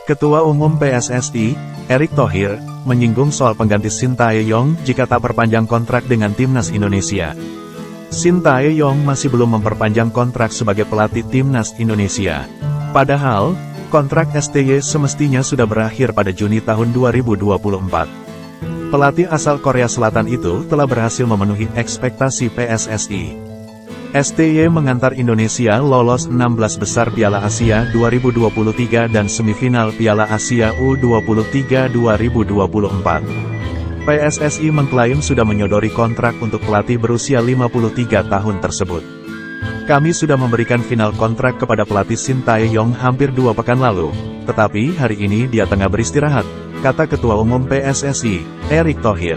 Ketua Umum PSSI, Erick Thohir, menyinggung soal pengganti Sintayong jika tak perpanjang kontrak dengan Timnas Indonesia. Sintayong masih belum memperpanjang kontrak sebagai pelatih Timnas Indonesia. Padahal, kontrak STY semestinya sudah berakhir pada Juni tahun 2024. Pelatih asal Korea Selatan itu telah berhasil memenuhi ekspektasi PSSI. STY mengantar Indonesia lolos 16 besar Piala Asia 2023 dan semifinal Piala Asia U23 2024. PSSI mengklaim sudah menyodori kontrak untuk pelatih berusia 53 tahun tersebut. Kami sudah memberikan final kontrak kepada pelatih Sintayong hampir 2 pekan lalu, tetapi hari ini dia tengah beristirahat, kata Ketua Umum PSSI, Erick Thohir.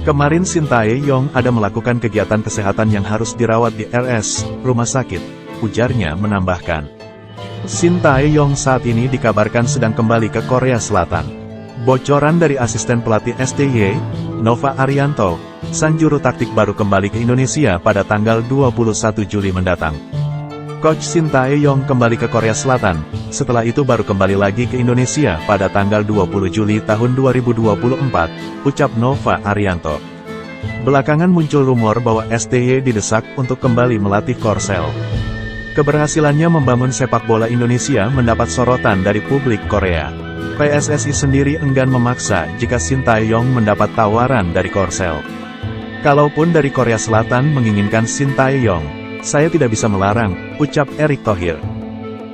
Kemarin Sintayong ada melakukan kegiatan kesehatan yang harus dirawat di RS, rumah sakit, ujarnya menambahkan. Sintayong saat ini dikabarkan sedang kembali ke Korea Selatan. Bocoran dari asisten pelatih STY, Nova Arianto, sang juru taktik baru kembali ke Indonesia pada tanggal 21 Juli mendatang. Coach Sintayong kembali ke Korea Selatan, setelah itu baru kembali lagi ke Indonesia pada tanggal 20 Juli tahun 2024, ucap Nova Arianto. Belakangan muncul rumor bahwa STY didesak untuk kembali melatih Korsel. Keberhasilannya membangun sepak bola Indonesia mendapat sorotan dari publik Korea. PSSI sendiri enggan memaksa jika Sintayong mendapat tawaran dari Korsel. Kalaupun dari Korea Selatan menginginkan Sintayong, saya tidak bisa melarang, ucap Erick Thohir.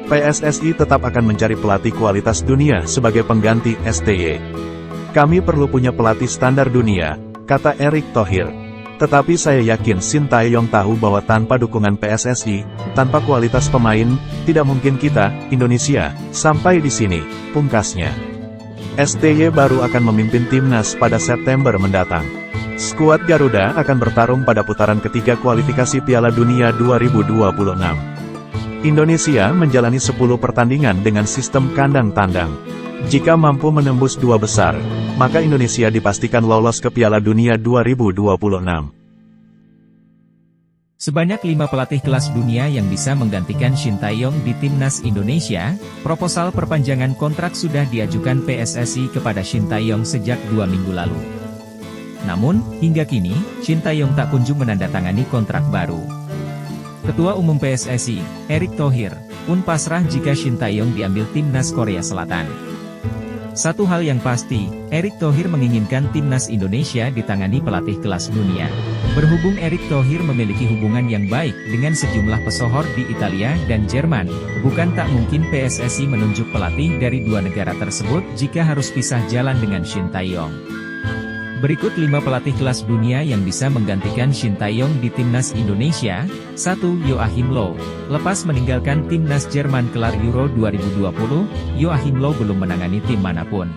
PSSI tetap akan mencari pelatih kualitas dunia sebagai pengganti STY. Kami perlu punya pelatih standar dunia, kata Erick Thohir. Tetapi saya yakin Sintayong tahu bahwa tanpa dukungan PSSI, tanpa kualitas pemain, tidak mungkin kita, Indonesia, sampai di sini, pungkasnya. STY baru akan memimpin timnas pada September mendatang. Skuad Garuda akan bertarung pada putaran ketiga kualifikasi Piala Dunia 2026. Indonesia menjalani 10 pertandingan dengan sistem kandang tandang. Jika mampu menembus 2 besar, maka Indonesia dipastikan lolos ke Piala Dunia 2026. Sebanyak 5 pelatih kelas dunia yang bisa menggantikan Sintayong di Timnas Indonesia, proposal perpanjangan kontrak sudah diajukan PSSI kepada Sintayong sejak 2 minggu lalu. Namun, hingga kini, Sintayong tak kunjung menandatangani kontrak baru. Ketua Umum PSSI, Erick Thohir, pun pasrah jika Sintayong diambil Timnas Korea Selatan. Satu hal yang pasti, Erick Thohir menginginkan Timnas Indonesia ditangani pelatih kelas dunia. Berhubung Erick Thohir memiliki hubungan yang baik dengan sejumlah pesohor di Italia dan Jerman, bukan tak mungkin PSSI menunjuk pelatih dari 2 negara tersebut jika harus pisah jalan dengan Sintayong. Berikut 5 pelatih kelas dunia yang bisa menggantikan Sintayong di Timnas Indonesia. 1. Joachim Löw. Lepas meninggalkan Timnas Jerman kelar Euro 2020, Joachim Löw belum menangani tim manapun.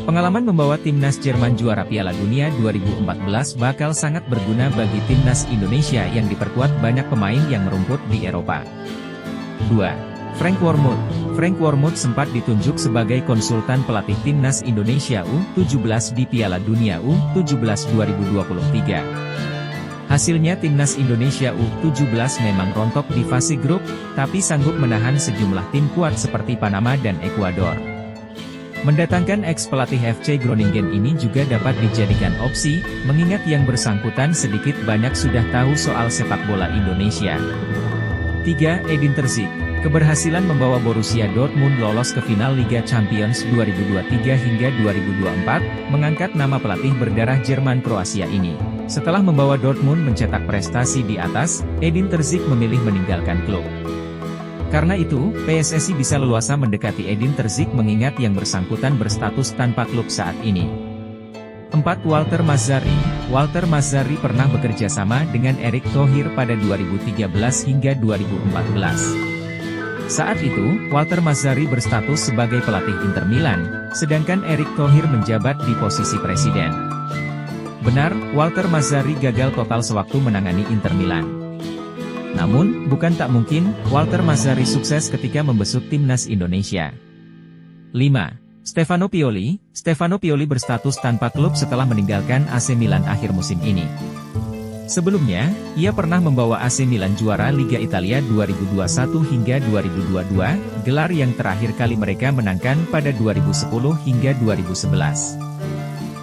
Pengalaman membawa Timnas Jerman juara Piala Dunia 2014 bakal sangat berguna bagi Timnas Indonesia yang diperkuat banyak pemain yang merumput di Eropa. 2. Frank Wormoed. Frank Wormoed sempat ditunjuk sebagai konsultan pelatih Timnas Indonesia U17 di Piala Dunia U17 2023. Hasilnya Timnas Indonesia U17 memang rontok di fase grup, tapi sanggup menahan sejumlah tim kuat seperti Panama dan Ekuador. Mendatangkan ex-pelatih FC Groningen ini juga dapat dijadikan opsi, mengingat yang bersangkutan sedikit banyak sudah tahu soal sepak bola Indonesia. 3. Edin Terzic. Keberhasilan membawa Borussia Dortmund lolos ke final Liga Champions 2023 hingga 2024, mengangkat nama pelatih berdarah Jerman Kroasia ini. Setelah membawa Dortmund mencetak prestasi di atas, Edin Terzic memilih meninggalkan klub. Karena itu, PSSI bisa leluasa mendekati Edin Terzic mengingat yang bersangkutan berstatus tanpa klub saat ini. 4. Walter Mazzarri. Walter Mazzarri pernah bekerja sama dengan Erick Thohir pada 2013 hingga 2014. Saat itu, Walter Mazzarri berstatus sebagai pelatih Inter Milan, sedangkan Erick Thohir menjabat di posisi presiden. Benar, Walter Mazzarri gagal total sewaktu menangani Inter Milan. Namun, bukan tak mungkin, Walter Mazzarri sukses ketika membesut Timnas Indonesia. 5. Stefano Pioli. Stefano Pioli berstatus tanpa klub setelah meninggalkan AC Milan akhir musim ini. Sebelumnya, ia pernah membawa AC Milan juara Liga Italia 2021 hingga 2022, gelar yang terakhir kali mereka menangkan pada 2010 hingga 2011.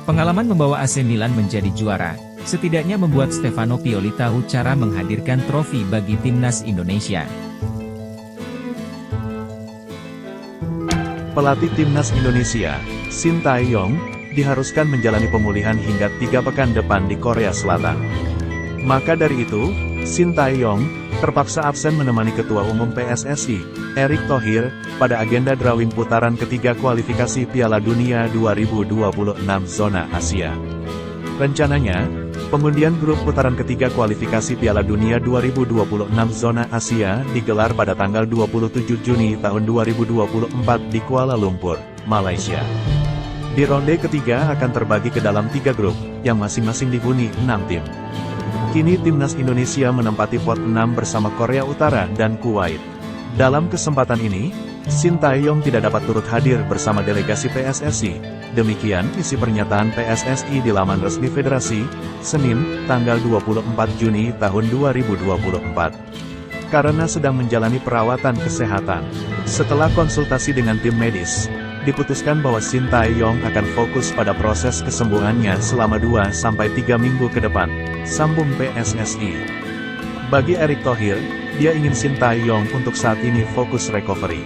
Pengalaman membawa AC Milan menjadi juara, setidaknya membuat Stefano Pioli tahu cara menghadirkan trofi bagi timnas Indonesia. Pelatih timnas Indonesia, Shin Tae-yong, diharuskan menjalani pemulihan hingga 3 pekan depan di Korea Selatan. Maka dari itu, Shin Tae-yong terpaksa absen menemani Ketua Umum PSSI, Erick Thohir, pada agenda drawing putaran ketiga kualifikasi Piala Dunia 2026 zona Asia. Rencananya, pengundian grup putaran ketiga kualifikasi Piala Dunia 2026 zona Asia digelar pada tanggal 27 Juni tahun 2024 di Kuala Lumpur, Malaysia. Di ronde ketiga akan terbagi ke dalam 3 grup, yang masing-masing dihuni 6 tim. Kini timnas Indonesia menempati pot 6 bersama Korea Utara dan Kuwait. Dalam kesempatan ini, Shin Tae-yong tidak dapat turut hadir bersama delegasi PSSI. Demikian isi pernyataan PSSI di laman resmi Federasi, Senin, tanggal 24 Juni tahun 2024. Karena sedang menjalani perawatan kesehatan. Setelah konsultasi dengan tim medis, diputuskan bahwa Shin Tae-yong akan fokus pada proses kesembuhannya selama 2-3 minggu ke depan, sambung PSSI. Bagi Erick Thohir, dia ingin Shin Tae-yong untuk saat ini fokus recovery.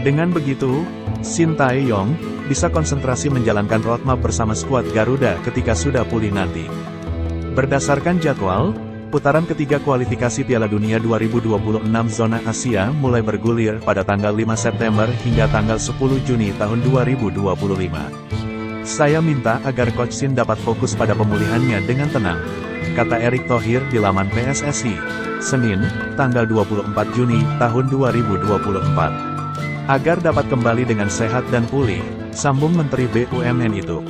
Dengan begitu, Shin Tae-yong bisa konsentrasi menjalankan roadmap bersama skuad Garuda ketika sudah pulih nanti. Berdasarkan jadwal, putaran ketiga kualifikasi Piala Dunia 2026 zona Asia mulai bergulir pada tanggal 5 September hingga tanggal 10 Juni tahun 2025. Saya minta agar Coach Shin dapat fokus pada pemulihannya dengan tenang, kata Erick Thohir di laman PSSI, Senin, tanggal 24 Juni tahun 2024. Agar dapat kembali dengan sehat dan pulih, sambung Menteri BUMN itu.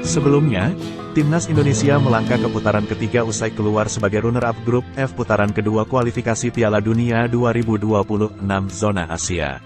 Sebelumnya, timnas Indonesia melangkah ke putaran ketiga usai keluar sebagai runner-up grup F putaran kedua kualifikasi Piala Dunia 2026 zona Asia.